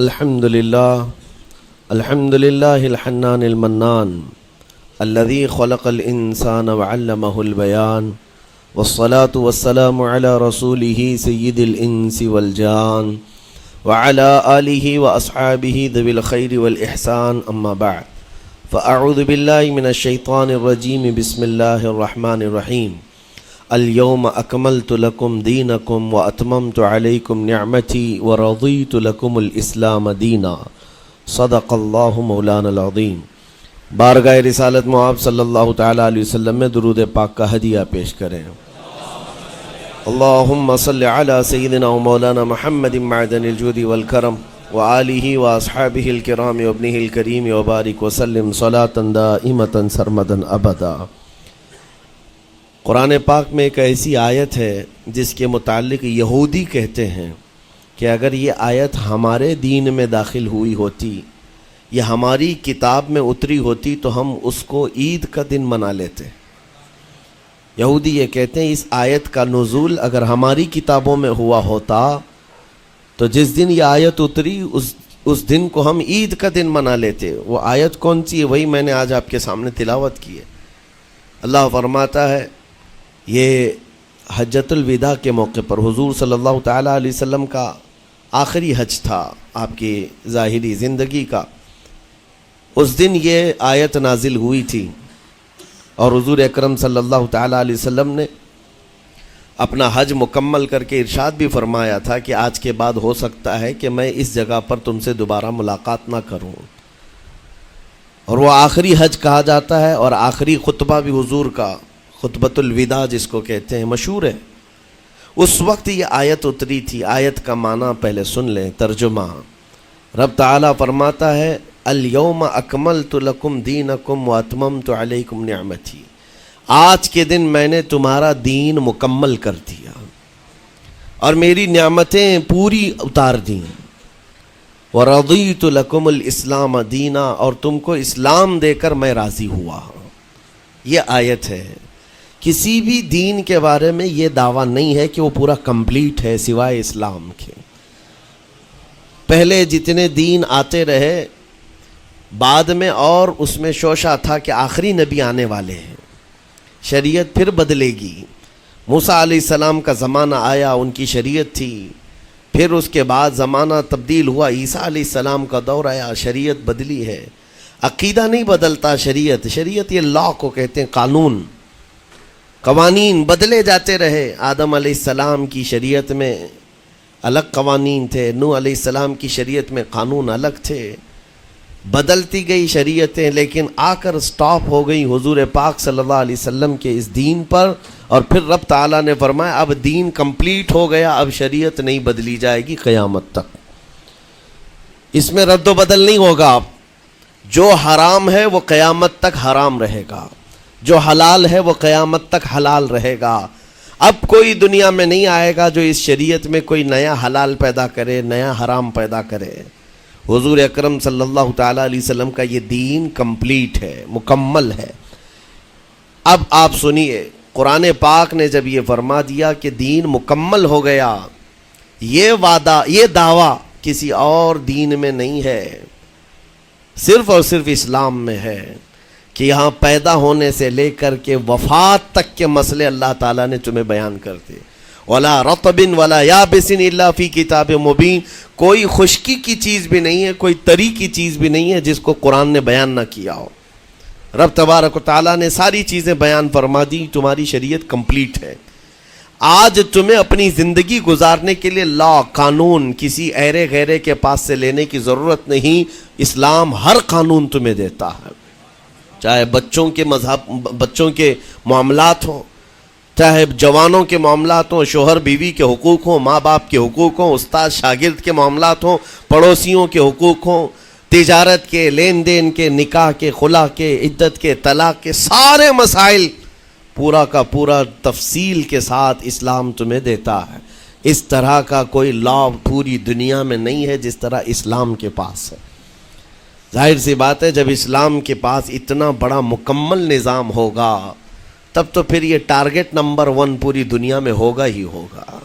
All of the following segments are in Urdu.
الحمد لله الحنان المنان الذي خلق الإنسان وعلمه البيان والصلاة والسلام على رسوله سيد الإنس والجان وعلى آله وأصحابه ذوي الخير والإحسان أما بعد فأعوذ بالله من الشيطان الرجيم بسم الله الرحمن الرحيم اليوم أكملت لكم دينكم وأتممت عليكم نعمتي ورضيت لكم الإسلام دينا صدق الله مولانا العظيم۔ بارگاہ رسالت معاب صلی اللہ تعالیٰ علیہ وسلم میں درود پاک کا ہدیہ پیش کریں۔ اللہم صلی علی سیدنا و مولانا محمد معدن الجود والکرم وآلہ واصحابہ الکرام وابنہ الکریم وبارک وسلم صلاة دائمة سرمدا ابدا۔ قرآن پاک میں ایک ایسی آیت ہے جس کے متعلق یہودی کہتے ہیں کہ اگر یہ آیت ہمارے دین میں داخل ہوئی ہوتی یا ہماری کتاب میں اتری ہوتی تو ہم اس کو عید کا دن منا لیتے۔ یہودی یہ کہتے ہیں اس آیت کا نزول اگر ہماری کتابوں میں ہوا ہوتا تو جس دن یہ آیت اتری اس دن کو ہم عید کا دن منا لیتے۔ وہ آیت کون سی ہے وہی میں نے آج آپ کے سامنے تلاوت کی ہے۔ اللہ فرماتا ہے یہ حجۃ الوداع کے موقع پر حضور صلی اللہ تعالیٰ علیہ وسلم کا آخری حج تھا آپ کی ظاہری زندگی کا۔ اس دن یہ آیت نازل ہوئی تھی اور حضور اکرم صلی اللہ تعالیٰ علیہ وسلم نے اپنا حج مکمل کر کے ارشاد بھی فرمایا تھا کہ آج کے بعد ہو سکتا ہے کہ میں اس جگہ پر تم سے دوبارہ ملاقات نہ کروں۔ اور وہ آخری حج کہا جاتا ہے اور آخری خطبہ بھی حضور کا خطبۃ الوداع جس کو کہتے ہیں مشہور ہے۔ اس وقت یہ آیت اتری تھی۔ آیت کا معنی پہلے سن لیں، ترجمہ۔ رب تعالیٰ فرماتا ہے الیوم اکملت لکم دینکم واتممت علیکم نعمتی، آج کے دن میں نے تمہارا دین مکمل کر دیا اور میری نعمتیں پوری اتار دیں۔ ورضیت لکم الاسلام دینا، اور تم کو اسلام دے کر میں راضی ہوا۔ یہ آیت ہے۔ کسی بھی دین کے بارے میں یہ دعویٰ نہیں ہے کہ وہ پورا کمپلیٹ ہے سوائے اسلام کے۔ پہلے جتنے دین آتے رہے بعد میں اور اس میں شوشہ تھا کہ آخری نبی آنے والے ہیں، شریعت پھر بدلے گی۔ موسیٰ علیہ السلام کا زمانہ آیا، ان کی شریعت تھی، پھر اس کے بعد زمانہ تبدیل ہوا، عیسیٰ علیہ السلام کا دور آیا، شریعت بدلی ہے۔ عقیدہ نہیں بدلتا، شریعت یہ لا کو کہتے ہیں، قانون، قوانین بدلے جاتے رہے۔ آدم علیہ السلام کی شریعت میں الگ قوانین تھے، نوح علیہ السلام کی شریعت میں قانون الگ تھے، بدلتی گئی شریعتیں، لیکن آ کر سٹاپ ہو گئی حضور پاک صلی اللہ علیہ وسلم کے اس دین پر۔ اور پھر رب تعالیٰ نے فرمایا اب دین کمپلیٹ ہو گیا، اب شریعت نہیں بدلی جائے گی قیامت تک، اس میں رد و بدل نہیں ہوگا۔ جو حرام ہے وہ قیامت تک حرام رہے گا، جو حلال ہے وہ قیامت تک حلال رہے گا۔ اب کوئی دنیا میں نہیں آئے گا جو اس شریعت میں کوئی نیا حلال پیدا کرے، نیا حرام پیدا کرے۔ حضور اکرم صلی اللہ تعالیٰ علیہ وسلم کا یہ دین کمپلیٹ ہے، مکمل ہے۔ اب آپ سنیے، قرآن پاک نے جب یہ فرما دیا کہ دین مکمل ہو گیا، یہ وعدہ، یہ دعویٰ کسی اور دین میں نہیں ہے، صرف اور صرف اسلام میں ہے کہ یہاں پیدا ہونے سے لے کر کے وفات تک کے مسئلے اللہ تعالیٰ نے تمہیں بیان کر دیے۔ وَلَا رَطْبٍ وَلَا يَابِسٍ إِلَّا فِي كِتَابٍ مُبِينٍ، کوئی خشکی کی چیز بھی نہیں ہے، کوئی تری کی چیز بھی نہیں ہے جس کو قرآن نے بیان نہ کیا ہو۔ رب تبارک و تعالیٰ نے ساری چیزیں بیان فرما دی، تمہاری شریعت کمپلیٹ ہے۔ آج تمہیں اپنی زندگی گزارنے کے لیے لا، قانون کسی ایرے غیرے کے پاس سے لینے کی ضرورت نہیں۔ اسلام ہر قانون تمہیں دیتا ہے، چاہے بچوں کے معاملات ہوں، چاہے جوانوں کے معاملات ہوں، شوہر بیوی کے حقوق ہوں، ماں باپ کے حقوق ہوں، استاد شاگرد کے معاملات ہوں، پڑوسیوں کے حقوق ہوں، تجارت کے، لین دین کے، نکاح کے، خلا کے، عدت کے، طلاق کے، سارے مسائل پورا کا پورا تفصیل کے ساتھ اسلام تمہیں دیتا ہے۔ اس طرح کا کوئی لا پوری دنیا میں نہیں ہے جس طرح اسلام کے پاس ہے۔ ظاہر سی بات ہے جب اسلام کے پاس اتنا بڑا مکمل نظام ہوگا تب تو پھر یہ ٹارگٹ نمبر 1 پوری دنیا میں ہوگا ہی ہوگا۔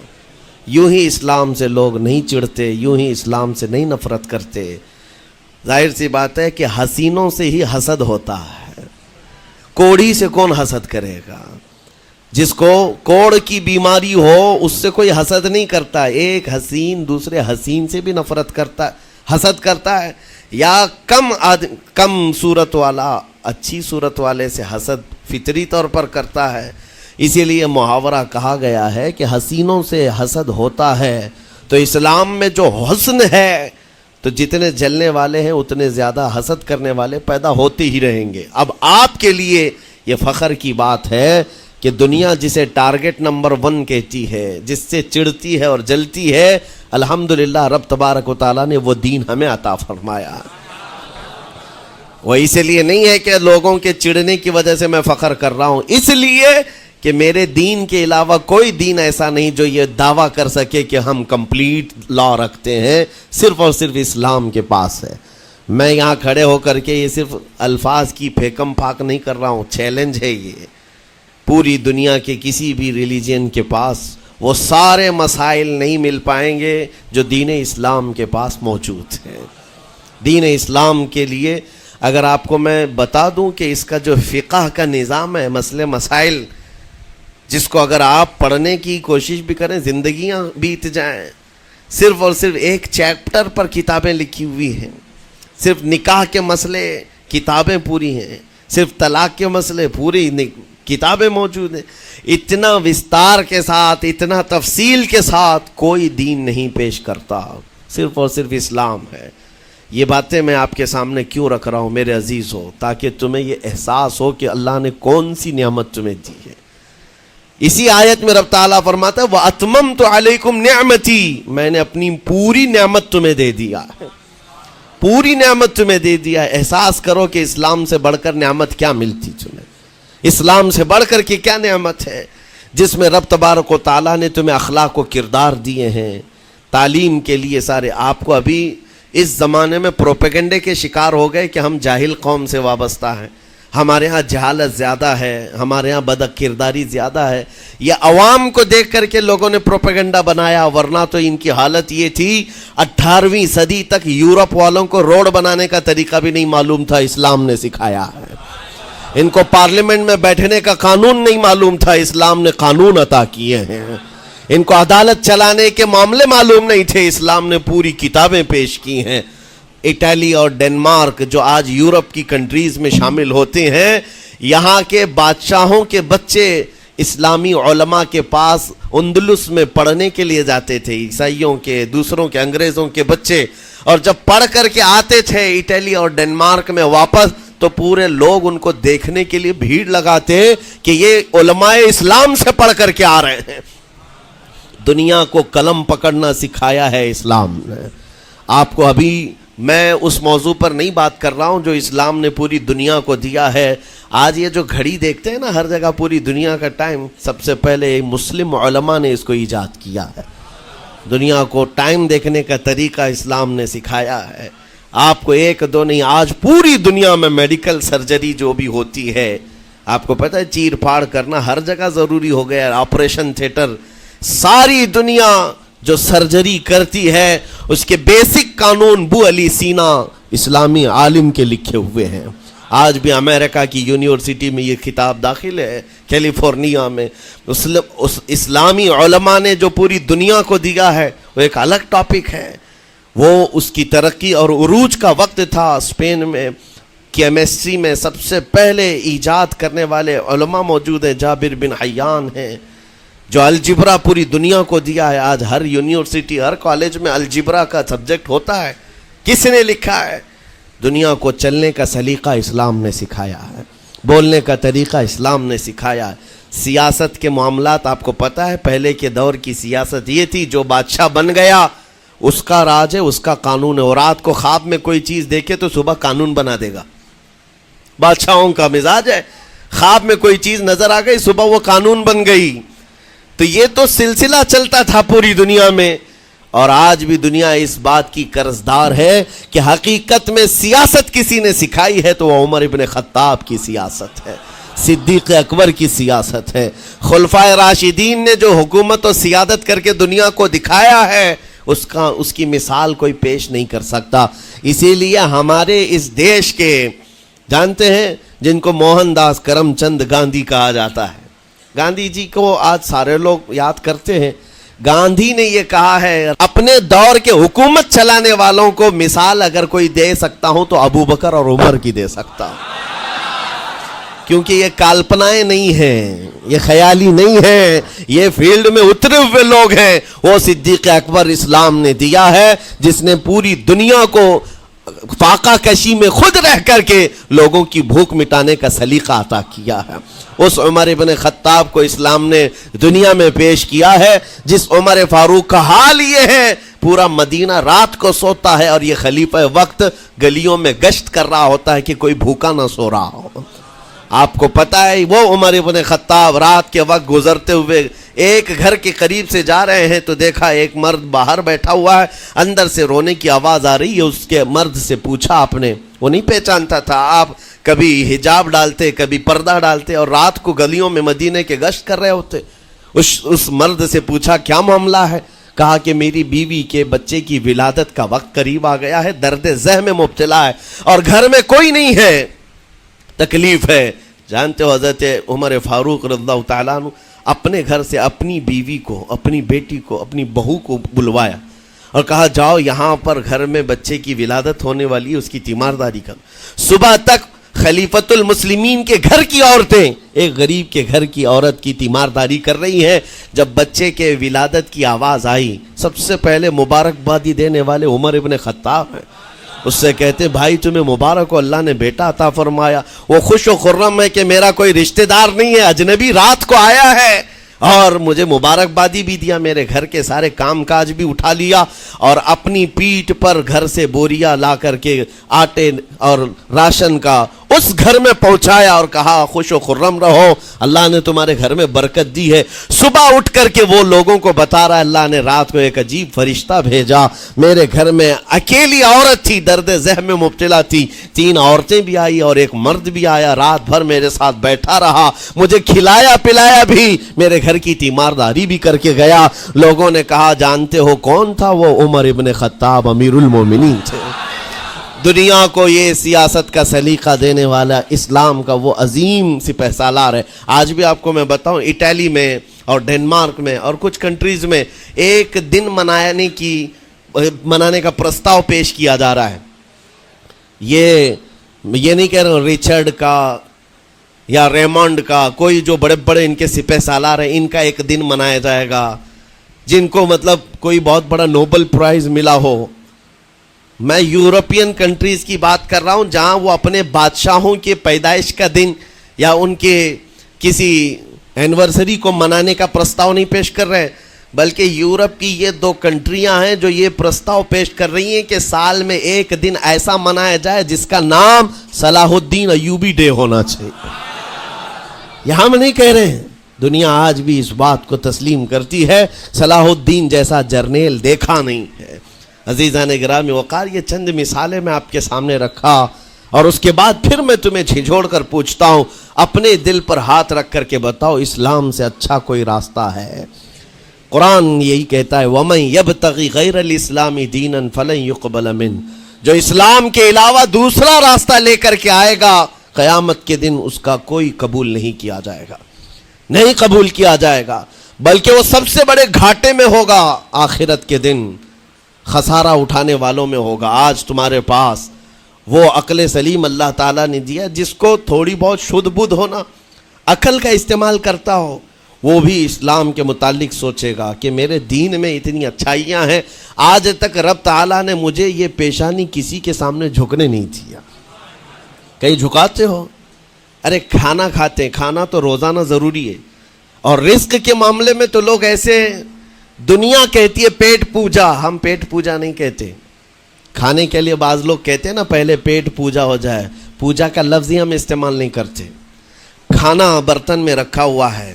یوں ہی اسلام سے لوگ نہیں چڑھتے، یوں ہی اسلام سے نہیں نفرت کرتے۔ ظاہر سی بات ہے کہ حسینوں سے ہی حسد ہوتا ہے، کوڑی سے کون حسد کرے گا؟ جس کو کوڑ کی بیماری ہو اس سے کوئی حسد نہیں کرتا۔ ایک حسین دوسرے حسین سے بھی نفرت کرتا، حسد کرتا ہے، یا کم صورت والا اچھی صورت والے سے حسد فطری طور پر کرتا ہے۔ اسی لیے محاورہ کہا گیا ہے کہ حسینوں سے حسد ہوتا ہے، تو اسلام میں جو حسن ہے تو جتنے جلنے والے ہیں اتنے زیادہ حسد کرنے والے پیدا ہوتے ہی رہیں گے۔ اب آپ کے لیے یہ فخر کی بات ہے کہ دنیا جسے ٹارگٹ نمبر 1 کہتی ہے، جس سے چڑھتی ہے اور جلتی ہے، الحمدللہ رب تبارک و تعالیٰ نے وہ دین ہمیں عطا فرمایا۔ وہ اس لیے نہیں ہے کہ لوگوں کے چڑھنے کی وجہ سے میں فخر کر رہا ہوں، اس لیے کہ میرے دین کے علاوہ کوئی دین ایسا نہیں جو یہ دعویٰ کر سکے کہ ہم کمپلیٹ لا رکھتے ہیں، صرف اور صرف اسلام کے پاس ہے۔ میں یہاں کھڑے ہو کر کے یہ صرف الفاظ کی پھیکم پھاک نہیں کر رہا ہوں، چیلنج ہے یہ۔ پوری دنیا کے کسی بھی ریلیجن کے پاس وہ سارے مسائل نہیں مل پائیں گے جو دین اسلام کے پاس موجود ہیں۔ دین اسلام کے لیے اگر آپ کو میں بتا دوں کہ اس کا جو فقہ کا نظام ہے، مسئلے مسائل، جس کو اگر آپ پڑھنے کی کوشش بھی کریں زندگیاں بیت جائیں، صرف اور صرف ایک چیپٹر پر کتابیں لکھی ہوئی ہیں، صرف نکاح کے مسئلے کتابیں پوری ہیں، صرف طلاق کے مسئلے پوری کتابیں موجود ہیں۔ اتنا وستار کے ساتھ، اتنا تفصیل کے ساتھ کوئی دین نہیں پیش کرتا، صرف اور صرف اسلام ہے۔ یہ باتیں میں آپ کے سامنے کیوں رکھ رہا ہوں میرے عزیز ہو؟ تاکہ تمہیں یہ احساس ہو کہ اللہ نے کون سی نعمت تمہیں دی ہے۔ اسی آیت میں رب تعالیٰ فرماتا ہے وَأَتْمَمْتُ عَلَيْكُمْ نِعْمَتِي، میں نے اپنی پوری نعمت تمہیں دے دیا ہے، پوری نعمت تمہیں دے دیا ہے۔ احساس کرو کہ اسلام سے بڑھ کر نعمت کیا ملتی تمہیں، اسلام سے بڑھ کر کی کیا نعمت ہے، جس میں رب تبارک و تعالیٰ نے تمہیں اخلاق و کردار دیے ہیں، تعلیم کے لیے سارے۔ آپ کو ابھی اس زمانے میں پروپیگنڈے کے شکار ہو گئے کہ ہم جاہل قوم سے وابستہ ہیں، ہمارے ہاں جہالت زیادہ ہے، ہمارے ہاں بد کرداری زیادہ ہے۔ یہ عوام کو دیکھ کر کے لوگوں نے پروپیگنڈا بنایا، ورنہ تو ان کی حالت یہ تھی 18ویں صدی تک یورپ والوں کو روڈ بنانے کا طریقہ بھی نہیں معلوم تھا، اسلام نے سکھایا ہے۔ ان کو پارلیمنٹ میں بیٹھنے کا قانون نہیں معلوم تھا، اسلام نے قانون عطا کیے ہیں۔ ان کو عدالت چلانے کے معاملے معلوم نہیں تھے، اسلام نے پوری کتابیں پیش کی ہیں۔ اٹلی اور ڈنمارک جو آج یورپ کی کنٹریز میں شامل ہوتے ہیں، یہاں کے بادشاہوں کے بچے اسلامی علماء کے پاس اندلس میں پڑھنے کے لیے جاتے تھے، عیسائیوں کے، دوسروں کے، انگریزوں کے بچے، اور جب پڑھ کر کے آتے تھے اٹلی اور ڈنمارک میں واپس، تو پورے لوگ ان کو دیکھنے کے لیے بھیڑ لگاتے کہ یہ علماء اسلام سے پڑھ کر کے آ رہے ہیں۔ دنیا کو قلم پکڑنا سکھایا ہے اسلام نے۔ آپ کو ابھی میں اس موضوع پر نہیں بات کر رہا ہوں جو اسلام نے پوری دنیا کو دیا ہے۔ آج یہ جو گھڑی دیکھتے ہیں نا ہر جگہ پوری دنیا کا ٹائم، سب سے پہلے مسلم علماء نے اس کو ایجاد کیا ہے۔ دنیا کو ٹائم دیکھنے کا طریقہ اسلام نے سکھایا ہے۔ آپ کو ایک دو نہیں، آج پوری دنیا میں میڈیکل سرجری جو بھی ہوتی ہے، آپ کو پتہ ہے چیر پھاڑ کرنا ہر جگہ ضروری ہو گیا ہے، آپریشن تھیٹر، ساری دنیا جو سرجری کرتی ہے اس کے بیسک قانون بو علی سینا اسلامی عالم کے لکھے ہوئے ہیں۔ آج بھی امریکہ کی یونیورسٹی میں یہ کتاب داخل ہے، کیلیفورنیا میں۔ اس اسلامی علماء نے جو پوری دنیا کو دیا ہے وہ ایک الگ ٹاپک ہے۔ وہ اس کی ترقی اور عروج کا وقت تھا۔ اسپین میں کیمسٹری میں سب سے پہلے ایجاد کرنے والے علماء موجود ہیں، جابر بن حیان ہیں، جو الجبرا پوری دنیا کو دیا ہے۔ آج ہر یونیورسٹی، ہر کالج میں الجبرا کا سبجیکٹ ہوتا ہے۔ کس نے لکھا ہے؟ دنیا کو چلنے کا سلیقہ اسلام نے سکھایا ہے، بولنے کا طریقہ اسلام نے سکھایا ہے۔ سیاست کے معاملات آپ کو پتہ ہے، پہلے کے دور کی سیاست یہ تھی جو بادشاہ بن گیا اس کا راج ہے، اس کا قانون ہے، اور رات کو خواب میں کوئی چیز دیکھے تو صبح قانون بنا دے گا۔ بادشاہوں کا مزاج ہے، خواب میں کوئی چیز نظر آ گئی صبح وہ قانون بن گئی۔ تو یہ تو سلسلہ چلتا تھا پوری دنیا میں، اور آج بھی دنیا اس بات کی قرضدار ہے کہ حقیقت میں سیاست کسی نے سکھائی ہے تو وہ عمر ابن خطاب کی سیاست ہے۔ صدیق اکبر کی سیاست ہے۔ خلفائے راشدین نے جو حکومت و سیادت کر کے دنیا کو دکھایا ہے اس کی مثال کوئی پیش نہیں کر سکتا۔ اسی لیے ہمارے اس دیش کے جانتے ہیں جن کو موہن داس کرم چند گاندھی کہا جاتا ہے، گاندھی جی کو آج سارے لوگ یاد کرتے ہیں۔ گاندھی نے یہ کہا ہے اپنے دور کے حکومت چلانے والوں کو مثال اگر کوئی دے سکتا ہوں تو ابو بکر اور عمر کی دے سکتا ہوں، کیونکہ یہ کالپنائیں نہیں ہیں، یہ خیالی نہیں ہیں، یہ فیلڈ میں اترے ہوئے لوگ ہیں۔ وہ صدیق اکبر اسلام نے دیا ہے جس نے پوری دنیا کو فاقہ کشی میں خود رہ کر کے لوگوں کی بھوک مٹانے کا سلیقہ عطا کیا ہے۔ اس عمر ابن خطاب کو اسلام نے دنیا میں پیش کیا ہے جس عمر فاروق کا حال یہ ہے پورا مدینہ رات کو سوتا ہے اور یہ خلیفہ وقت گلیوں میں گشت کر رہا ہوتا ہے کہ کوئی بھوکا نہ سو رہا ہو۔ آپ کو پتہ ہے وہ عمر ابن خطاب رات کے وقت گزرتے ہوئے ایک گھر کے قریب سے جا رہے ہیں تو دیکھا ایک مرد باہر بیٹھا ہوا ہے، اندر سے رونے کی آواز آ رہی ہے۔ اس کے مرد سے پوچھا آپ نے، وہ نہیں پہچانتا تھا، آپ کبھی حجاب ڈالتے کبھی پردہ ڈالتے اور رات کو گلیوں میں مدینے کے گشت کر رہے ہوتے۔ اس مرد سے پوچھا کیا معاملہ ہے؟ کہا کہ میری بیوی کے بچے کی ولادت کا وقت قریب آ گیا ہے، درد ذہ میں مبتلا ہے اور گھر میں کوئی نہیں ہے، تکلیف ہے۔ جانتے ہو حضرت عمر فاروق رضی اللہ تعالیٰ عنہ اپنے گھر سے اپنی بیوی کو، اپنی بیٹی کو، اپنی بہو کو بلوایا اور کہا جاؤ یہاں پر گھر میں بچے کی ولادت ہونے والی ہے، اس کی تیمارداری کرو۔ صبح تک خلیفۃ المسلمین کے گھر کی عورتیں ایک غریب کے گھر کی عورت کی تیمارداری کر رہی ہیں۔ جب بچے کے ولادت کی آواز آئی سب سے پہلے مبارکبادی دینے والے عمر ابن خطاب ہیں۔ اس سے کہتے بھائی تمہیں مبارک ہو، اللہ نے بیٹا عطا فرمایا۔ وہ خوش و خرم ہے کہ میرا کوئی رشتہ دار نہیں ہے، اجنبی رات کو آیا ہے اور مجھے مبارکبادی بھی دیا، میرے گھر کے سارے کام کاج بھی اٹھا لیا اور اپنی پیٹھ پر گھر سے بوریا لا کر کے آٹے اور راشن کا اس گھر میں پہنچایا اور کہا خوش و خرم رہو، اللہ نے تمہارے گھر میں برکت دی ہے۔ صبح اٹھ کر کے وہ لوگوں کو بتا رہا ہے اللہ نے رات کو ایک عجیب فرشتہ بھیجا، میرے گھر میں اکیلی عورت تھی، درد ذہ میں مبتلا تھی، 3 عورتیں بھی آئی اور ایک مرد بھی آیا، رات بھر میرے ساتھ بیٹھا رہا، مجھے کھلایا پلایا بھی، میرے گھر کی تیمارداری بھی کر کے گیا۔ لوگوں نے کہا جانتے ہو کون تھا وہ؟ عمر ابن خطاب امیر المومنین تھے۔ دنیا کو یہ سیاست کا سلیقہ دینے والا اسلام کا وہ عظیم سپہ سالار ہے۔ آج بھی آپ کو میں بتاؤں اٹلی میں اور ڈنمارک میں اور کچھ کنٹریز میں ایک دن منانے کا پرستاؤ پیش کیا جا رہا ہے۔ یہ نہیں کہہ رہا ہوں ریچرڈ کا یا ریمانڈ کا، کوئی جو بڑے بڑے ان کے سپہ سالار ہیں ان کا ایک دن منایا جائے گا جن کو مطلب کوئی بہت بڑا نوبل پرائز ملا ہو۔ میں یورپین کنٹریز کی بات کر رہا ہوں جہاں وہ اپنے بادشاہوں کے پیدائش کا دن یا ان کے کسی اینیورسری کو منانے کا پرستاؤ نہیں پیش کر رہے، بلکہ یورپ کی یہ 2 کنٹریاں ہیں جو یہ پرستاؤ پیش کر رہی ہیں کہ سال میں ایک دن ایسا منایا جائے جس کا نام صلاح الدین ایوبی ڈے ہونا چاہیے۔ یہ ہم نہیں کہہ رہے ہیں، دنیا آج بھی اس بات کو تسلیم کرتی ہے، صلاح الدین جیسا جرنیل دیکھا نہیں ہے۔ عزیزان گرامی وقار، یہ چند مثالیں میں آپ کے سامنے رکھا اور اس کے بعد پھر میں تمہیں جھنجھوڑ کر پوچھتا ہوں، اپنے دل پر ہاتھ رکھ کر کے بتاؤ اسلام سے اچھا کوئی راستہ ہے؟ قرآن یہی کہتا ہے وَمَن يَبْتَغِ غَيْرَ الْإِسْلَامِ دِينًا فَلَن يُقْبَلَ مِنْهُ، جو اسلام کے علاوہ دوسرا راستہ لے کر کے آئے گا قیامت کے دن اس کا کوئی قبول نہیں کیا جائے گا، نہیں قبول کیا جائے گا، بلکہ وہ سب سے بڑے گھاٹے میں ہوگا، آخرت کے دن خسارہ اٹھانے والوں میں ہوگا۔ آج تمہارے پاس وہ عقل سلیم اللہ تعالیٰ نے دیا جس کو تھوڑی بہت شدھ بدھ ہونا، عقل کا استعمال کرتا ہو، وہ بھی اسلام کے متعلق سوچے گا کہ میرے دین میں اتنی اچھائیاں ہیں، آج تک رب تعالیٰ نے مجھے یہ پیشانی کسی کے سامنے جھکنے نہیں دیا۔ کہیں جھکاتے ہو؟ ارے کھانا کھاتے ہیں، کھانا تو روزانہ ضروری ہے، اور رزق کے معاملے میں تو لوگ ایسے، دنیا کہتی ہے پیٹ پوجا، ہم پیٹ پوجا نہیں کہتے۔ کھانے کے لیے بعض لوگ کہتے ہیں نا پہلے پیٹ پوجا ہو جائے، پوجا کا لفظ ہی ہم استعمال نہیں کرتے۔ کھانا برتن میں رکھا ہوا ہے،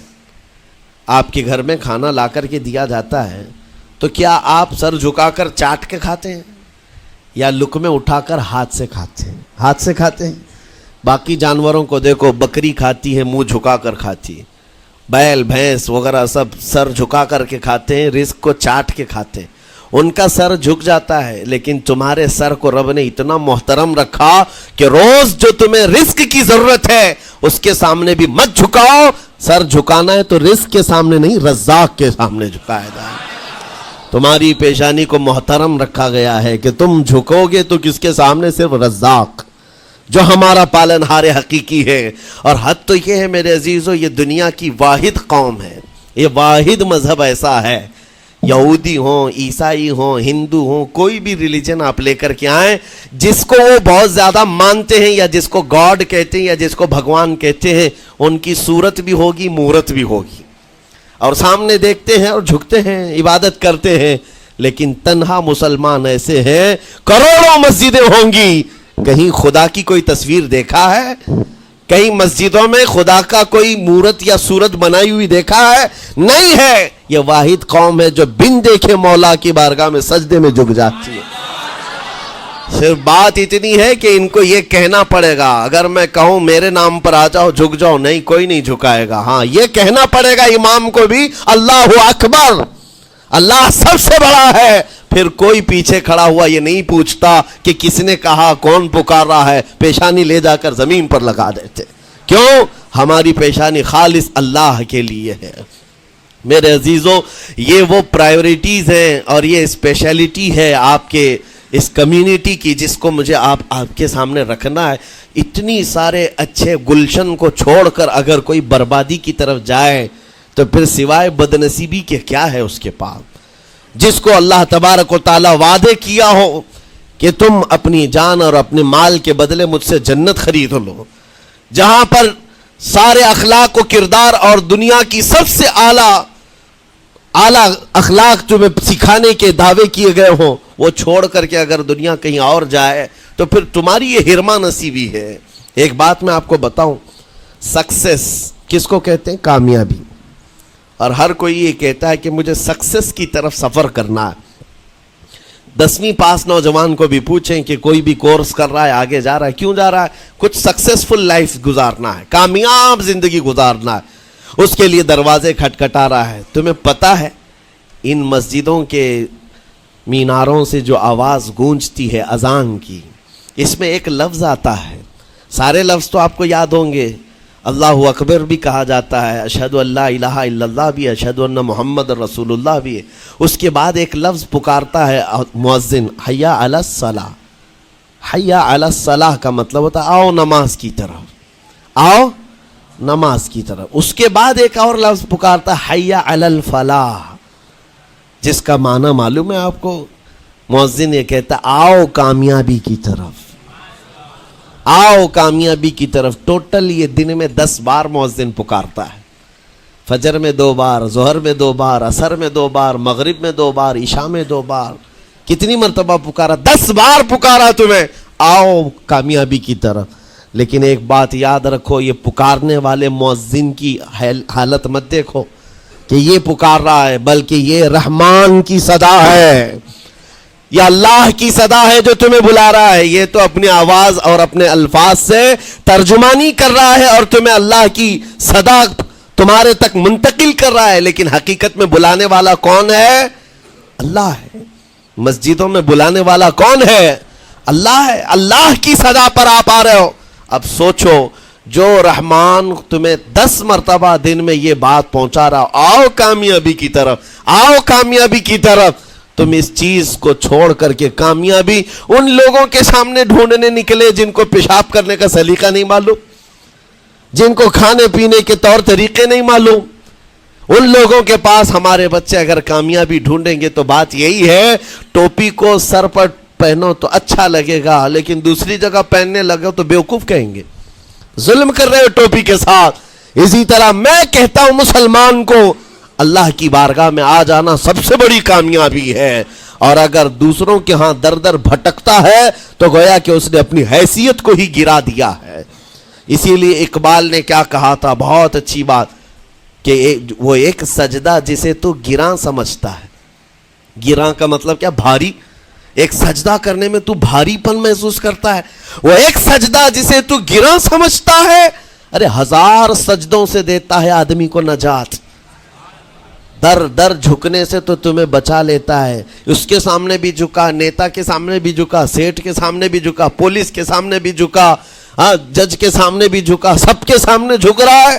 آپ کے گھر میں کھانا لا کر کے دیا جاتا ہے تو کیا آپ سر جھکا کر چاٹ کے کھاتے ہیں یا لقمے اٹھا کر ہاتھ سے کھاتے ہیں؟ ہاتھ سے کھاتے ہیں۔ باقی جانوروں کو دیکھو، بکری کھاتی ہے منہ جھکا کر کھاتی ہے، بیل بھینس وغیرہ سب سر جھکا کر کے کھاتے ہیں، رزق کو چاٹ کے کھاتے ہیں، ان کا سر جھک جاتا ہے. لیکن تمہارے سر کو رب نے اتنا محترم رکھا کہ روز جو تمہیں رزق کی ضرورت ہے اس کے سامنے بھی مت جھکاؤ. سر جھکانا ہے تو رزق کے سامنے نہیں، رزاق کے سامنے جھکایا جائے. تمہاری پیشانی کو محترم رکھا گیا ہے کہ تم جھکو گے تو کس کے سامنے؟ صرف رزاق جو ہمارا پالنہار حقیقی ہے. اور حد تو یہ ہے میرے عزیزو، یہ دنیا کی واحد قوم ہے، یہ واحد مذہب ایسا ہے، یہودی ہوں، عیسائی ہوں، ہندو ہوں، کوئی بھی ریلیجن آپ لے کر کے آئیں، جس کو وہ بہت زیادہ مانتے ہیں یا جس کو گاڈ کہتے ہیں یا جس کو بھگوان کہتے ہیں، ان کی صورت بھی ہوگی، مورت بھی ہوگی، اور سامنے دیکھتے ہیں اور جھکتے ہیں، عبادت کرتے ہیں. لیکن تنہا مسلمان ایسے ہیں، کروڑوں مسجدیں ہوں گی، کہیں خدا کی کوئی تصویر دیکھا ہے؟ کہیں مسجدوں میں خدا کا کوئی مورت یا صورت بنائی ہوئی دیکھا ہے؟ نہیں ہے. یہ واحد قوم ہے جو بن دیکھے مولا کی بارگاہ میں سجدے میں جھک جاتی ہے. صرف بات اتنی ہے کہ ان کو یہ کہنا پڑے گا، اگر میں کہوں میرے نام پر آ جاؤ جھک جاؤ، نہیں، کوئی نہیں جھکائے گا. ہاں، یہ کہنا پڑے گا امام کو بھی، اللہ اکبر، اللہ سب سے بڑا ہے. پھر کوئی پیچھے کھڑا ہوا یہ نہیں پوچھتا کہ کس نے کہا، کون پکار رہا ہے، پیشانی لے جا کر زمین پر لگا دیتے. کیوں؟ ہماری پیشانی خالص اللہ کے لیے ہے. میرے عزیزو، یہ وہ پرائیورٹیز ہیں اور یہ اسپیشلٹی ہے آپ کے اس کمیونٹی کی، جس کو مجھے آپ کے سامنے رکھنا ہے. اتنی سارے اچھے گلشن کو چھوڑ کر اگر کوئی بربادی کی طرف جائے تو پھر سوائے بدنصیبی کے کیا ہے اس کے پاس؟ جس کو اللہ تبارک و تعالی وعدے کیا ہو کہ تم اپنی جان اور اپنے مال کے بدلے مجھ سے جنت خرید لو، جہاں پر سارے اخلاق و کردار اور دنیا کی سب سے اعلیٰ اخلاق تمہیں سکھانے کے دعوے کیے گئے ہوں، وہ چھوڑ کر کے اگر دنیا کہیں اور جائے تو پھر تمہاری یہ ہرما نصیبی ہے. ایک بات میں آپ کو بتاؤں، سکسیس کس کو کہتے ہیں؟ کامیابی. اور ہر کوئی یہ کہتا ہے کہ مجھے سکسیس کی طرف سفر کرنا ہے. 10ویں پاس نوجوان کو بھی پوچھیں کہ کوئی بھی کورس کر رہا ہے، آگے جا رہا ہے، کیوں جا رہا ہے؟ کچھ سکسیسفل لائف گزارنا ہے، کامیاب زندگی گزارنا ہے، اس کے لیے دروازے کھٹکھٹا رہا ہے. تمہیں پتہ ہے ان مسجدوں کے میناروں سے جو آواز گونجتی ہے اذان کی، اس میں ایک لفظ آتا ہے، سارے لفظ تو آپ کو یاد ہوں گے، اللہ اکبر بھی کہا جاتا ہے، اشہد ان لا الہ الا اللہ بھی، اشہد ان محمد رسول اللہ بھی ہے. اس کے بعد ایک لفظ پکارتا ہے مؤذن، حی علی الصلاۃ. حی علی الصلاۃ کا مطلب ہوتا ہے آؤ نماز کی طرف، آؤ نماز کی طرف. اس کے بعد ایک اور لفظ پکارتا ہے حی علی الفلاح، جس کا معنی معلوم ہے آپ کو؟ مؤذن یہ کہتا ہے آؤ کامیابی کی طرف، آؤ کامیابی کی طرف. ٹوٹل یہ دن میں 10 بار مؤذن پکارتا ہے. فجر میں 2 بار، ظہر میں 2 بار، عصر میں 2 بار، مغرب میں 2 بار، عشاء میں 2 بار. کتنی مرتبہ پکارا؟ 10 بار پکارا تمہیں، آؤ کامیابی کی طرف. لیکن ایک بات یاد رکھو، یہ پکارنے والے مؤذن کی حالت مت دیکھو کہ یہ پکار رہا ہے، بلکہ یہ رحمان کی صدا ہے، یہ اللہ کی صدا ہے جو تمہیں بلا رہا ہے. یہ تو اپنی آواز اور اپنے الفاظ سے ترجمانی کر رہا ہے اور تمہیں اللہ کی صدا تمہارے تک منتقل کر رہا ہے. لیکن حقیقت میں بلانے والا کون ہے؟ اللہ ہے. مسجدوں میں بلانے والا کون ہے؟ اللہ ہے. اللہ کی صدا پر آپ آ رہے ہو. اب سوچو، جو رحمان تمہیں 10 مرتبہ دن میں یہ بات پہنچا رہا، آؤ کامیابی کی طرف، آؤ کامیابی کی طرف، تم اس چیز کو چھوڑ کر کے کامیابی ان لوگوں کے سامنے ڈھونڈنے نکلے جن کو پیشاب کرنے کا سلیقہ نہیں معلوم، جن کو کھانے پینے کے طور طریقے نہیں معلوم. ان لوگوں کے پاس ہمارے بچے اگر کامیابی ڈھونڈیں گے تو بات یہی ہے، ٹوپی کو سر پر پہنو تو اچھا لگے گا، لیکن دوسری جگہ پہننے لگے تو بیوقوف کہیں گے، ظلم کر رہے ہو ٹوپی کے ساتھ. اسی طرح میں کہتا ہوں مسلمان کو اللہ کی بارگاہ میں آ جانا سب سے بڑی کامیابی ہے. اور اگر دوسروں کے ہاں در در بھٹکتا ہے تو گویا کہ اس نے اپنی حیثیت کو ہی گرا دیا ہے. اسی لیے اقبال نے کیا کہا تھا، بہت اچھی بات، کہ وہ ایک سجدہ جسے تو گراں سمجھتا ہے. گراں کا مطلب کیا؟ بھاری. ایک سجدہ کرنے میں تو بھاری پن محسوس کرتا ہے، وہ ایک سجدہ جسے تو گراں سمجھتا ہے، ارے 1000 سجدوں سے دیتا ہے آدمی کو نجات. در در جھکنے سے تو تمہیں بچا لیتا ہے. اس کے سامنے بھی جھکا، نیتا کے سامنے بھی جھکا، سیٹ کے سامنے بھی جھکا، پولیس کے سامنے بھی جھکا، جج کے سامنے بھی جھکا، سب کے سامنے جھک رہا ہے.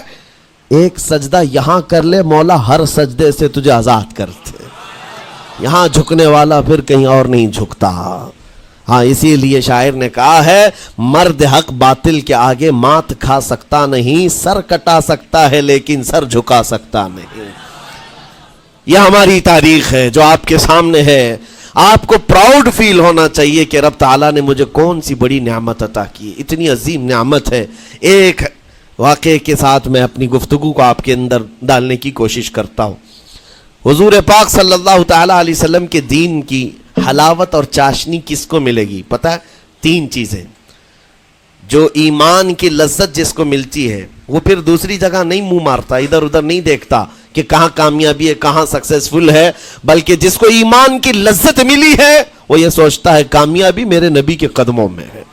ایک سجدہ یہاں کر لے، مولا ہر سجدے سے تجھے آزاد کرتے. یہاں جھکنے والا پھر کہیں اور نہیں جھکتا. ہاں اسی لیے شاعر نے کہا ہے، مرد حق باطل کے آگے مات کھا سکتا نہیں، سر کٹا سکتا ہے لیکن سر جھکا سکتا نہیں. یہ ہماری تاریخ ہے جو آپ کے سامنے ہے. آپ کو پراؤڈ فیل ہونا چاہیے کہ رب تعالیٰ نے مجھے کون سی بڑی نعمت عطا کی، اتنی عظیم نعمت ہے. ایک واقعے کے ساتھ میں اپنی گفتگو کو آپ کے اندر ڈالنے کی کوشش کرتا ہوں. حضور پاک صلی اللہ تعالیٰ علیہ وسلم کے دین کی حلاوت اور چاشنی کس کو ملے گی پتہ ہے؟ 3 چیزیں. جو ایمان کی لذت جس کو ملتی ہے وہ پھر دوسری جگہ نہیں منہ مارتا، ادھر ادھر نہیں دیکھتا کہ کہاں کامیابی ہے، کہاں سکسیسفل ہے، بلکہ جس کو ایمان کی لذت ملی ہے وہ یہ سوچتا ہے کامیابی میرے نبی کے قدموں میں ہے،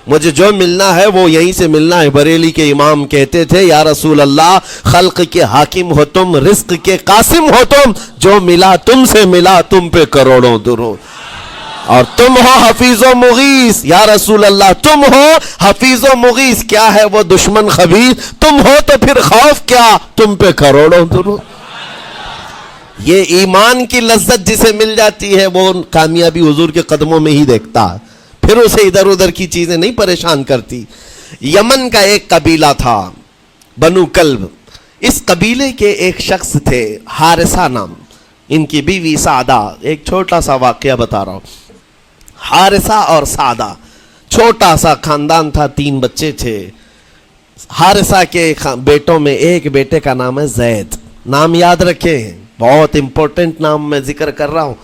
مجھے جو ملنا ہے وہ یہیں سے ملنا ہے. بریلی کے امام کہتے تھے، یا رسول اللہ خلق کے حاکم ہو تم، رزق کے قاسم ہو تم، جو ملا تم سے ملا تم پہ کروڑوں درود. اور تم ہو حفیظ و مغیث، یا رسول اللہ تم ہو حفیظ و مغیث. کیا ہے وہ دشمن خبیث، تم ہو تو پھر خوف کیا، تم پہ کروڑوں درود. یہ ایمان کی لذت جسے مل جاتی ہے وہ کامیابی حضور کے قدموں میں ہی دیکھتا ہے، پھر اسے ادھر ادھر کی چیزیں نہیں پریشان کرتی. یمن کا ایک قبیلہ تھا بنو کلب. اس قبیلے کے ایک شخص تھے حارثہ نام، ان کی بیوی سعدہ. ایک چھوٹا سا واقعہ بتا رہا ہوں. حارثہ اور سعدہ چھوٹا سا خاندان تھا، 3 بچے تھے. حارثہ کے بیٹوں میں ایک بیٹے کا نام ہے زید. نام یاد رکھیں، بہت امپورٹنٹ نام میں ذکر کر رہا ہوں.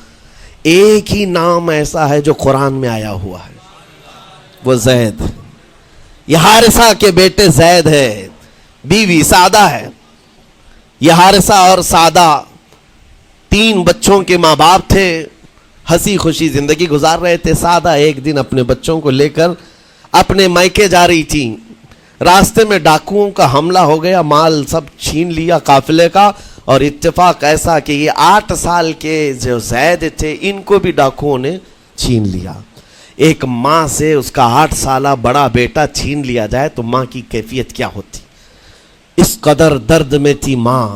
ایک ہی نام ایسا ہے جو قرآن میں آیا ہوا ہے، وہ زید. یہ حارثہ کے بیٹے زید ہے، بیوی سعدہ ہے. یہ حارثہ اور سعدہ 3 بچوں کے ماں باپ تھے، ہنسی خوشی زندگی گزار رہے تھے. سعدہ ایک دن اپنے بچوں کو لے کر اپنے مائکے جا رہی تھی. راستے میں ڈاکوؤں کا حملہ ہو گیا، مال سب چھین لیا قافلے کا. اور اتفاق ایسا کہ یہ 8 سال کے جو زید تھے ان کو بھی ڈاکوؤں نے چھین لیا. ایک ماں سے اس کا 8 سالہ بڑا بیٹا چھین لیا جائے تو ماں کی کیفیت کیا ہوتی. اس قدر درد میں تھی ماں.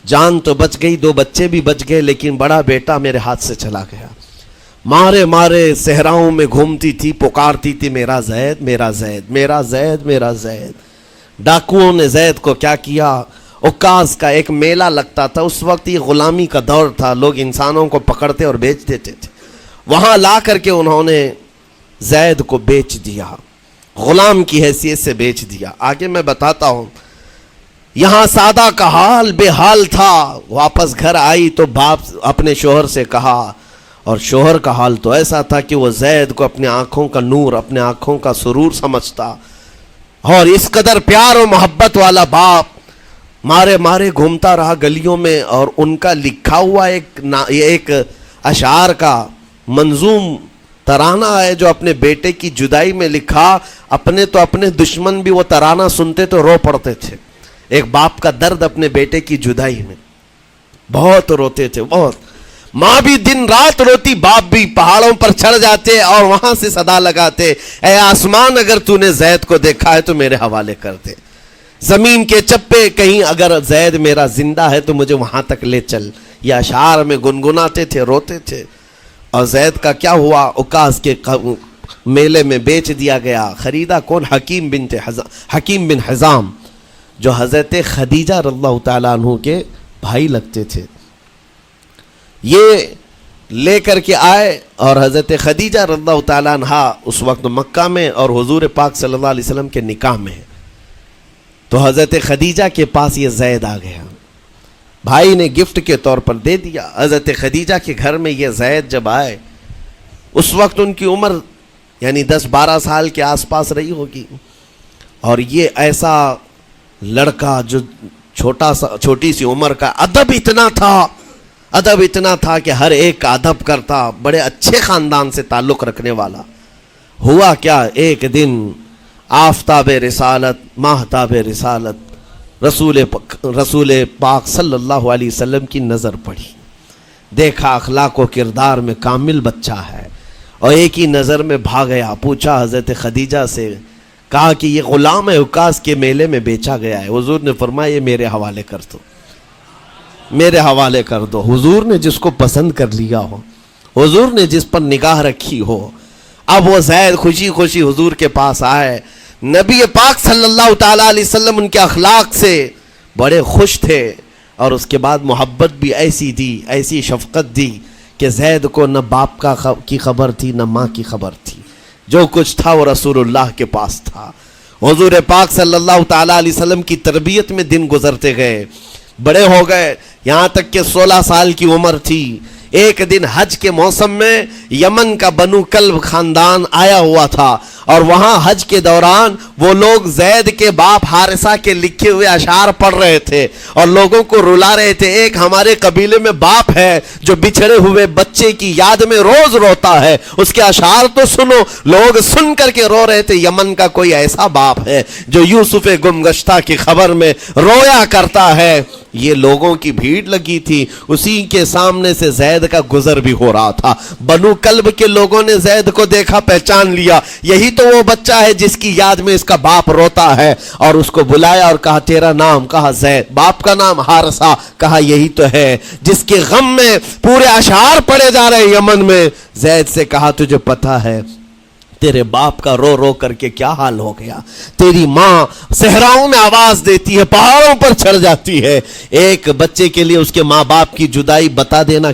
جان تو بچ گئی، 2 بچے بھی بچ گئے، لیکن بڑا بیٹا میرے ہاتھ سے چلا گیا. مارے مارے صحراؤں میں گھومتی تھی، پکارتی تھی میرا زید میرا زید میرا زید میرا زید. ڈاکوؤں نے زید کو کیا کیا، عکاظ کا ایک میلہ لگتا تھا اس وقت، یہ غلامی کا دور تھا، لوگ انسانوں کو پکڑتے اور بیچ دیتے تھے. وہاں لا کر کے انہوں نے زید کو بیچ دیا، غلام کی حیثیت سے بیچ دیا. آگے میں بتاتا ہوں. یہاں سعدہ کا حال بے حال تھا. واپس گھر آئی تو باپ اپنے شوہر سے کہا، اور شوہر کا حال تو ایسا تھا کہ وہ زید کو اپنے آنکھوں کا نور، اپنے آنکھوں کا سرور سمجھتا. اور اس قدر پیار و محبت والا باپ مارے مارے گھومتا رہا گلیوں میں. اور ان کا لکھا ہوا ایک اشعار کا منظوم ترانہ ہے جو اپنے بیٹے کی جدائی میں لکھا. اپنے تو اپنے دشمن بھی وہ ترانہ سنتے تو رو پڑتے تھے. ایک باپ کا درد اپنے بیٹے کی جدائی میں، بہت روتے تھے، بہت. ماں بھی دن رات روتی، باپ بھی پہاڑوں پر چڑھ جاتے اور وہاں سے صدا لگاتے، اے آسمان اگر تو نے زید کو دیکھا ہے تو میرے حوالے کر دے. زمین کے چپے کہیں اگر زید میرا زندہ ہے تو مجھے وہاں تک لے چل. یہ اشعار میں گنگناتے تھے، روتے تھے. اور زید کا کیا ہوا، عکاظ کے میلے میں بیچ دیا گیا. خریدا کون؟ حکیم بن حزام، جو حضرت خدیجہ رضی اللہ تعالیٰ عنہ کے بھائی لگتے تھے. یہ لے کر کے آئے اور حضرت خدیجہ رضی اللہ تعالیٰ عنہ اس وقت مکہ میں اور حضور پاک صلی اللہ علیہ وسلم کے نکاح میں. تو حضرت خدیجہ کے پاس یہ زید آ گیا. بھائی نے گفٹ کے طور پر دے دیا. حضرت خدیجہ کے گھر میں یہ زید جب آئے، اس وقت ان کی عمر یعنی 10-12 سال کے آس پاس رہی ہوگی. اور یہ ایسا لڑکا جو چھوٹی سی عمر کا، ادب اتنا تھا، ادب اتنا تھا کہ ہر ایک کا ادب کرتا, بڑے اچھے خاندان سے تعلق رکھنے والا. ہوا کیا, ایک دن آفتاب رسالت, ماہتاب رسالت رسول پاک صلی اللہ علیہ وسلم کی نظر پڑی. دیکھا اخلاق و کردار میں کامل بچہ ہے, اور ایک ہی نظر میں بھاگ گیا. پوچھا حضرت خدیجہ سے, کہا کہ یہ غلام عکاظ کے میلے میں بیچا گیا ہے. حضور نے فرمایا یہ میرے حوالے کر دو, میرے حوالے کر دو. حضور نے جس کو پسند کر لیا ہو, حضور نے جس پر نگاہ رکھی ہو. اب وہ زید خوشی خوشی حضور کے پاس آئے. نبی پاک صلی اللہ تعالیٰ علیہ وسلم ان کے اخلاق سے بڑے خوش تھے, اور اس کے بعد محبت بھی ایسی دی, ایسی شفقت دی کہ زید کو نہ باپ کی خبر تھی نہ ماں کی خبر تھی. جو کچھ تھا وہ رسول اللہ کے پاس تھا. حضور پاک صلی اللہ تعالیٰ علیہ وسلم کی تربیت میں دن گزرتے گئے, بڑے ہو گئے, یہاں تک کہ 16 سال کی عمر تھی. ایک دن حج کے موسم میں یمن کا بنو کلب خاندان آیا ہوا تھا, اور وہاں حج کے دوران وہ لوگ زید کے باپ حارثہ کے لکھے ہوئے اشعار پڑھ رہے تھے اور لوگوں کو رلا رہے تھے. ایک ہمارے قبیلے میں باپ ہے جو بچھڑے ہوئے بچے کی یاد میں روز روتا ہے, اس کے اشعار تو سنو. لوگ سن کر کے رو رہے تھے, یمن کا کوئی ایسا باپ ہے جو یوسف گمگشتہ کی خبر میں رویا کرتا ہے. یہ لوگوں کی بھیڑ لگی تھی, اسی کے سامنے سے زید کا گزر بھی ہو رہا تھا. بنو کلب کے لوگوں نے زید کو دیکھا, پہچان لیا, یہی تو وہ بچہ ہے جس کی یاد میں اس کا باپ روتا ہے. اور اس کو بلایا اور کہا تیرا نام, کہا زید. باپ کا نام حارثہ, کہا یہی تو ہے جس کے غم میں پورے اشعار پڑے جا رہے یمن میں. زید سے کہا تجھے پتہ ہے تیرے باپ کا رو رو کر کے کیا حال ہو گیا؟ تیری ماں صحراؤں میں آواز دیتی ہے, پہاڑوں پر چڑھ جاتی ہے. ایک بچے کے لیے اس کے ماں باپ کی جدائی بتا دینا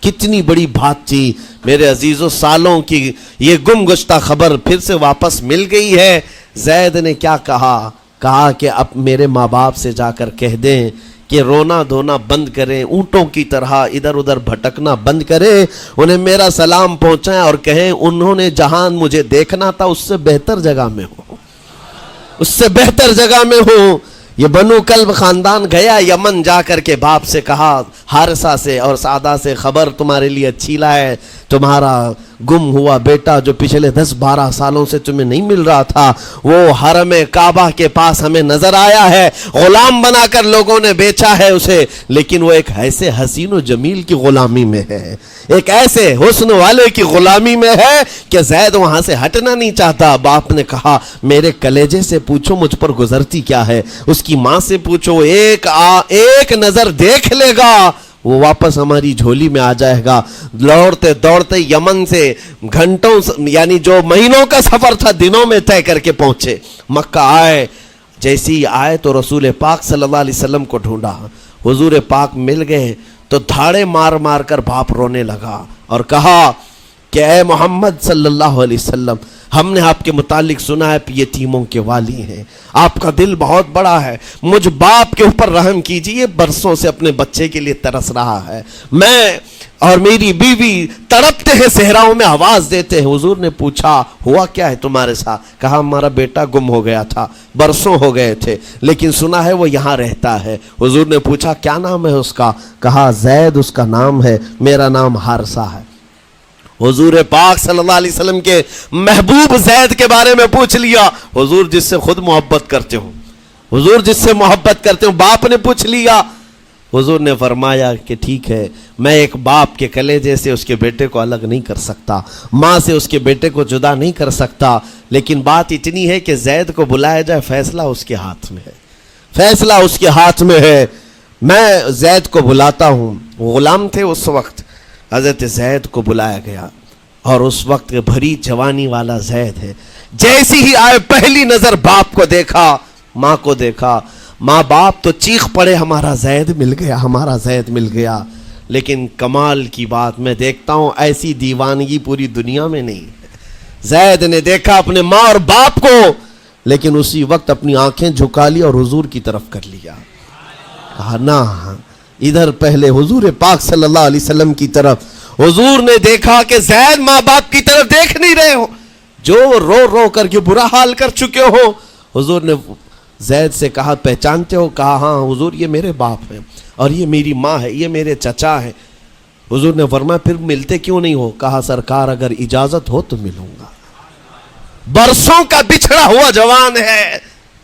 کتنی بڑی بات تھی. میرے عزیزوں, سالوں کی یہ گم گشتہ خبر پھر سے واپس مل گئی ہے. زید نے کیا کہا کہ اب میرے ماں باپ سے جا کر کہہ دیں کہ رونا دھونا بند کریں, اونٹوں کی طرح ادھر ادھر بھٹکنا بند کریں, انہیں میرا سلام پہنچائیں اور کہیں انہوں نے جہاں مجھے دیکھنا تھا اس سے بہتر جگہ میں ہوں, اس سے بہتر جگہ میں ہوں. یہ بنو کلب خاندان گیا یمن, جا کر کے باپ سے کہا, حارثہ سے اور سعدہ سے, خبر تمہارے لیے اچھی لائے, تمہارا گم ہوا بیٹا جو پچھلے 10-12 سالوں سے تمہیں نہیں مل رہا تھا وہ حرم کعبہ کے پاس ہمیں نظر آیا ہے. غلام بنا کر لوگوں نے بیچا ہے اسے, لیکن وہ ایک ایسے حسین و جمیل کی غلامی میں ہے, ایک ایسے حسن والے کی غلامی میں ہے کہ زید وہاں سے ہٹنا نہیں چاہتا. باپ نے کہا میرے کلیجے سے پوچھو مجھ پر گزرتی کیا ہے, اس کی ماں سے پوچھو, ایک نظر دیکھ لے گا وہ واپس ہماری جھولی میں آ جائے گا. دوڑتے دوڑتے یمن سے گھنٹوں یعنی جو مہینوں کا سفر تھا دنوں میں طے کر کے پہنچے. مکہ آئے, جیسی آئے تو رسول پاک صلی اللہ علیہ وسلم کو ڈھونڈا. حضور پاک مل گئے تو دھاڑے مار مار کر باپ رونے لگا اور کہا کہ اے محمد صلی اللہ علیہ وسلم, ہم نے آپ کے متعلق سنا ہے یتیموں کے والی ہیں, آپ کا دل بہت بڑا ہے, مجھ باپ کے اوپر رحم کیجئے, برسوں سے اپنے بچے کے لیے ترس رہا ہے, میں اور میری بیوی تڑپتے ہیں, صحراؤں میں آواز دیتے ہیں. حضور نے پوچھا ہوا کیا ہے تمہارے ساتھ؟ کہا ہمارا بیٹا گم ہو گیا تھا, برسوں ہو گئے تھے, لیکن سنا ہے وہ یہاں رہتا ہے. حضور نے پوچھا کیا نام ہے اس کا؟ کہا زید اس کا نام ہے, میرا نام حارثہ ہے. حضور پاک صلی اللہ علیہ وسلم کے محبوب زید کے بارے میں پوچھ لیا. حضور جس سے خود محبت کرتے ہو, حضور جس سے محبت کرتے ہو, باپ نے پوچھ لیا. حضور نے فرمایا کہ ٹھیک ہے, میں ایک باپ کے کلیجے سے اس کے بیٹے کو الگ نہیں کر سکتا, ماں سے اس کے بیٹے کو جدا نہیں کر سکتا, لیکن بات اتنی ہے کہ زید کو بلایا جائے, فیصلہ اس کے ہاتھ میں ہے, فیصلہ اس کے ہاتھ میں ہے. میں زید کو بلاتا ہوں. غلام تھے اس وقت. حضرت زید کو بلایا گیا اور اس وقت بھری جوانی والا زید ہے. جیسی ہی آئے پہلی نظر باپ کو دیکھا, ماں کو دیکھا. ماں باپ تو چیخ پڑے ہمارا زید مل گیا, ہمارا زید مل گیا. لیکن کمال کی بات میں دیکھتا ہوں ایسی دیوانگی پوری دنیا میں نہیں. زید نے دیکھا اپنے ماں اور باپ کو, لیکن اسی وقت اپنی آنکھیں جھکا لی اور حضور کی طرف کر لیا. کہا نہ, ادھر پہلے حضور پاک صلی اللہ علیہ وسلم کی طرف. حضور نے دیکھا کہ زید ماں باپ کی طرف دیکھ نہیں رہے ہو, جو رو رو کر کے برا حال کر چکے ہو. حضور نے زید سے کہا پہچانتے ہو؟ کہا ہاں حضور یہ میرے باپ ہیں اور یہ میری ماں ہے، یہ میرے چچا ہیں۔ حضور نے فرمایا پھر ملتے کیوں نہیں ہو؟ کہا سرکار اگر اجازت ہو تو ملوں گا، برسوں کا بچھڑا ہوا جوان ہے،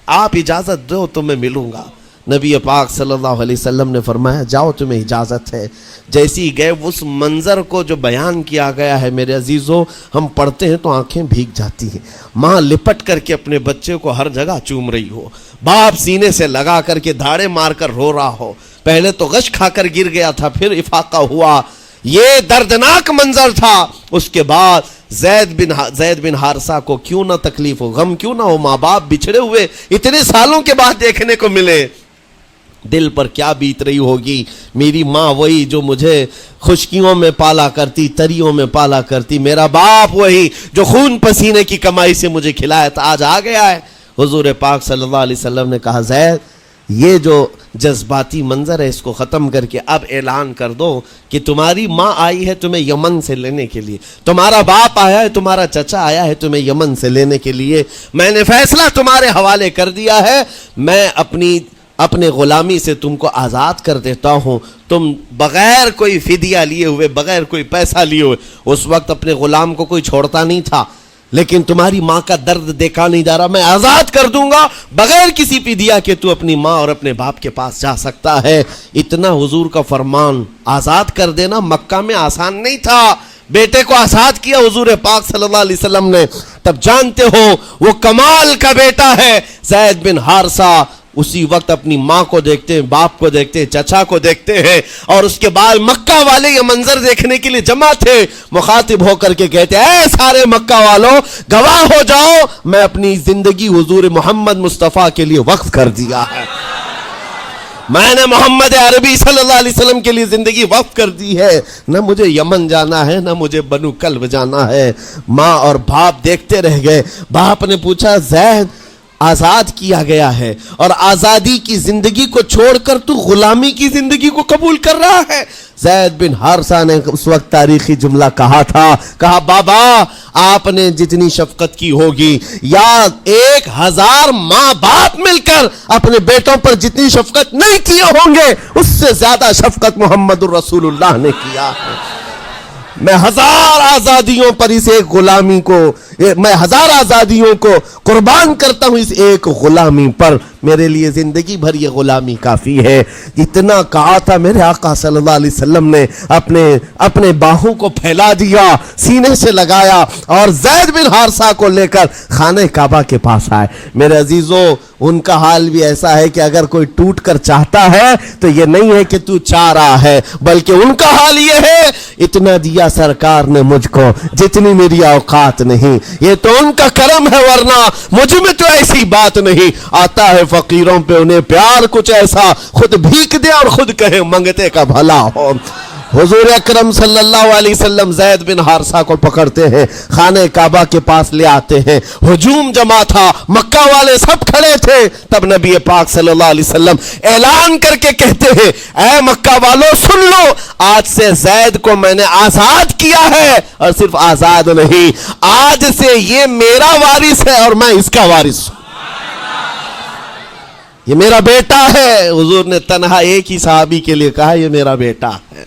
آپ اجازت دو تو میں ملوں گا۔ نبی پاک صلی اللہ علیہ وسلم نے فرمایا جاؤ تمہیں اجازت ہے۔ جیسی ہی گئے اس منظر کو جو بیان کیا گیا ہے میرے عزیزوں، ہم پڑھتے ہیں تو آنکھیں بھیگ جاتی ہیں۔ ماں لپٹ کر کے اپنے بچے کو ہر جگہ چوم رہی ہو، باپ سینے سے لگا کر کے دھاڑے مار کر رو رہا ہو، پہلے تو غش کھا کر گر گیا تھا، پھر افاقہ ہوا، یہ دردناک منظر تھا۔ اس کے بعد زید بن حارثہ کو کیوں نہ تکلیف ہو، غم کیوں نہ ہو، ماں باپ بچھڑے ہوئے اتنے سالوں کے بعد دیکھنے کو ملے، دل پر کیا بیت رہی ہوگی۔ میری ماں وہی جو مجھے خشکیوں میں پالا کرتی، تریوں میں پالا کرتی، میرا باپ وہی جو خون پسینے کی کمائی سے مجھے کھلایا تھا، آج آ گیا ہے۔ حضور پاک صلی اللہ علیہ وسلم نے کہا زید یہ جو جذباتی منظر ہے اس کو ختم کر کے اب اعلان کر دو کہ تمہاری ماں آئی ہے تمہیں یمن سے لینے کے لیے، تمہارا باپ آیا ہے، تمہارا چچا آیا ہے تمہیں یمن سے لینے کے لیے، میں نے فیصلہ تمہارے حوالے کر دیا ہے، میں اپنے غلامی سے تم کو آزاد کر دیتا ہوں، تم بغیر کوئی فدیہ لیے ہوئے، بغیر کوئی پیسہ لیے ہوئے، اس وقت اپنے غلام کو کوئی چھوڑتا نہیں تھا، لیکن تمہاری ماں کا درد دیکھا نہیں جا رہا، میں آزاد کر دوں گا بغیر کسی فدیہ کے، تو اپنی ماں اور اپنے باپ کے پاس جا سکتا ہے۔ اتنا حضور کا فرمان، آزاد کر دینا مکہ میں آسان نہیں تھا۔ بیٹے کو آزاد کیا حضور پاک صلی اللہ علیہ وسلم نے، تب جانتے ہو وہ کمال کا بیٹا ہے زید بن حارثہ۔ اسی وقت اپنی ماں کو دیکھتے ہیں، باپ کو دیکھتے ہیں، چچا کو دیکھتے ہیں، اور اس کے بعد مکہ والے یہ منظر دیکھنے کے لیے جمع تھے، مخاطب ہو کر کے کہتے ہیں اے سارے مکہ والوں گواہ ہو جاؤ، میں اپنی زندگی حضور محمد مصطفیٰ کے لیے وقف کر دیا ہے، میں نے محمد عربی صلی اللہ علیہ وسلم کے لیے زندگی وقف کر دی ہے، نہ مجھے یمن جانا ہے نہ مجھے بنو کلب جانا ہے۔ ماں اور باپ دیکھتے رہ گئے۔ باپ نے پوچھا زید آزاد کیا گیا ہے اور آزادی کی زندگی کو چھوڑ کر تو غلامی کی زندگی کو قبول کر رہا ہے؟ زید بن حارثہ نے اس وقت تاریخی جملہ کہا تھا، کہا بابا آپ نے جتنی شفقت کی ہوگی یا 1000 ماں باپ مل کر اپنے بیٹوں پر جتنی شفقت نہیں کیے ہوں گے اس سے زیادہ شفقت محمد الرسول اللہ نے کیا ہے۔ میں 1000 آزادیوں پر اس ایک غلامی کو، میں 1000 آزادیوں کو قربان کرتا ہوں اس ایک غلامی پر، میرے لیے زندگی بھر یہ غلامی کافی ہے۔ اتنا کہا تھا میرے آقا صلی اللہ علیہ وسلم نے اپنے باہوں کو پھیلا دیا، سینے سے لگایا اور زید بن حارثہ کو لے کر خانہ کعبہ کے پاس آئے۔ میرے عزیزوں ان کا حال بھی ایسا ہے کہ اگر کوئی ٹوٹ کر چاہتا ہے تو یہ نہیں ہے کہ تو چاہ رہا ہے، بلکہ ان کا حال یہ ہے اتنا دیا سرکار نے مجھ کو جتنی میری اوقات نہیں، یہ تو ان کا کرم ہے ورنہ مجھ میں تو ایسی بات نہیں۔ آتا ہے فقیروں پہ انہیں پیار کچھ ایسا، خود بھیک دے اور خود کہے منگتے کا بھلا ہو۔ حضور اکرم صلی اللہ علیہ وسلم زید بن حارثہ کو پکڑتے ہیں، خانہ کعبہ کے پاس لے آتے ہیں، ہجوم جمع تھا، مکہ والے سب کھڑے تھے، تب نبی پاک صلی اللہ علیہ وسلم اعلان کر کے کہتے ہیں اے مکہ والوں سن لو، آج سے زید کو میں نے آزاد کیا ہے، اور صرف آزاد نہیں، آج سے یہ میرا وارث ہے اور میں اس کا وارث ہوں، یہ میرا بیٹا ہے۔ حضور نے تنہا ایک ہی صحابی کے لیے کہا یہ میرا بیٹا ہے،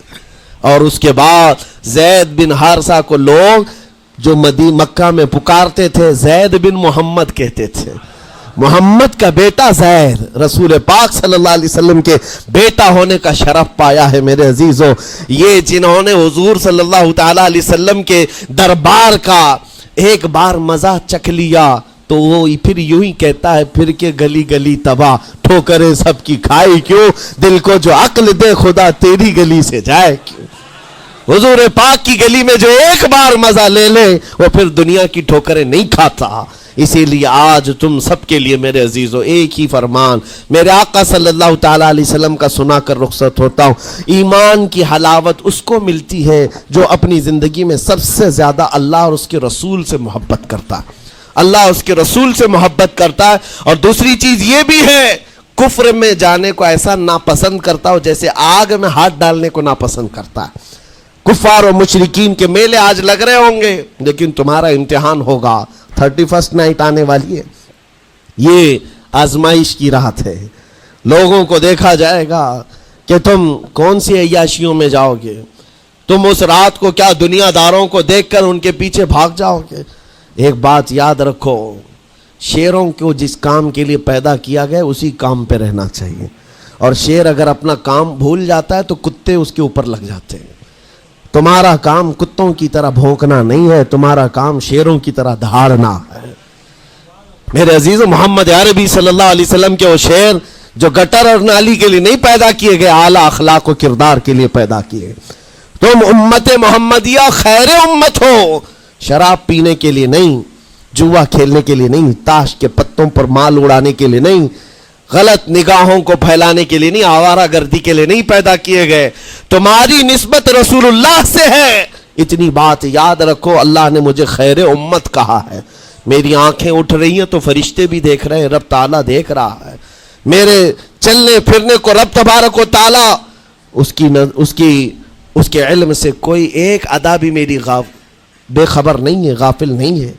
اور اس کے بعد زید بن حارثہ کو لوگ جو مکہ میں پکارتے تھے زید بن محمد کہتے تھے، محمد کا بیٹا زید، رسول پاک صلی اللہ علیہ وسلم کے بیٹا ہونے کا شرف پایا ہے۔ میرے عزیزوں یہ جنہوں نے حضور صلی اللہ تعالی علیہ وسلم کے دربار کا ایک بار مزہ چکھ لیا تو وہ پھر یوں ہی کہتا ہے پھر کے گلی گلی تباہ، ٹھوکریں سب کی کھائی کیوں، دل کو جو عقل دے خدا تیری گلی سے جائے کیوں۔ حضور پاک کی گلی میں جو ایک بار مزہ لے لے وہ پھر دنیا کی ٹھوکریں نہیں کھاتا۔ اسی لیے آج تم سب کے لیے میرے عزیزوں ایک ہی فرمان میرے آقا صلی اللہ تعالی علیہ وسلم کا سنا کر رخصت ہوتا ہوں۔ ایمان کی حلاوت اس کو ملتی ہے جو اپنی زندگی میں سب سے زیادہ اللہ اور اس کے رسول سے محبت کرتا ہے، اللہ اس کے رسول سے محبت کرتا ہے، اور دوسری چیز یہ بھی ہے کفر میں جانے کو ایسا ناپسند کرتا ہو جیسے آگ میں ہاتھ ڈالنے کو ناپسند کرتا ہے۔ کفار و مشرکین کے میلے آج لگ رہے ہوں گے لیکن تمہارا امتحان ہوگا، 31 نائٹ آنے والی ہے، یہ آزمائش کی رات ہے. لوگوں کو دیکھا جائے گا کہ تم کون سی عیاشیوں میں جاؤ گے. تم اس رات کو کیا دنیا داروں کو دیکھ کر ان کے پیچھے بھاگ جاؤ گے. ایک بات یاد رکھو، شیروں کو جس کام کے لیے پیدا کیا گیا اسی کام پہ رہنا چاہیے. اور شیر اگر اپنا کام بھول جاتا ہے تو کتے اس کے اوپر لگ جاتے ہیں. تمہارا کام کتوں کی طرح بھونکنا نہیں ہے، تمہارا کام شیروں کی طرح دھاڑنا ہے. میرے عزیز محمد عربی صلی اللہ علیہ وسلم کے وہ شیر جو گٹر اور نالی کے لیے نہیں پیدا کیے گئے، اعلیٰ اخلاق و کردار کے لیے پیدا کیے. تم امت محمدیہ خیر امت ہو، شراب پینے کے لیے نہیں، جوا کھیلنے کے لیے نہیں، تاش کے پتوں پر مال اڑانے کے لیے نہیں، غلط نگاہوں کو پھیلانے کے لیے نہیں، آوارہ گردی کے لیے نہیں پیدا کیے گئے. تمہاری نسبت رسول اللہ سے ہے. اتنی بات یاد رکھو، اللہ نے مجھے خیر امت کہا ہے. میری آنکھیں اٹھ رہی ہیں تو فرشتے بھی دیکھ رہے ہیں، رب تعالیٰ دیکھ رہا ہے. میرے چلنے پھرنے کو رب تبارک و تعالیٰ اس کے علم سے کوئی ایک ادا بھی میری بے خبر نہیں ہے، غافل نہیں ہے.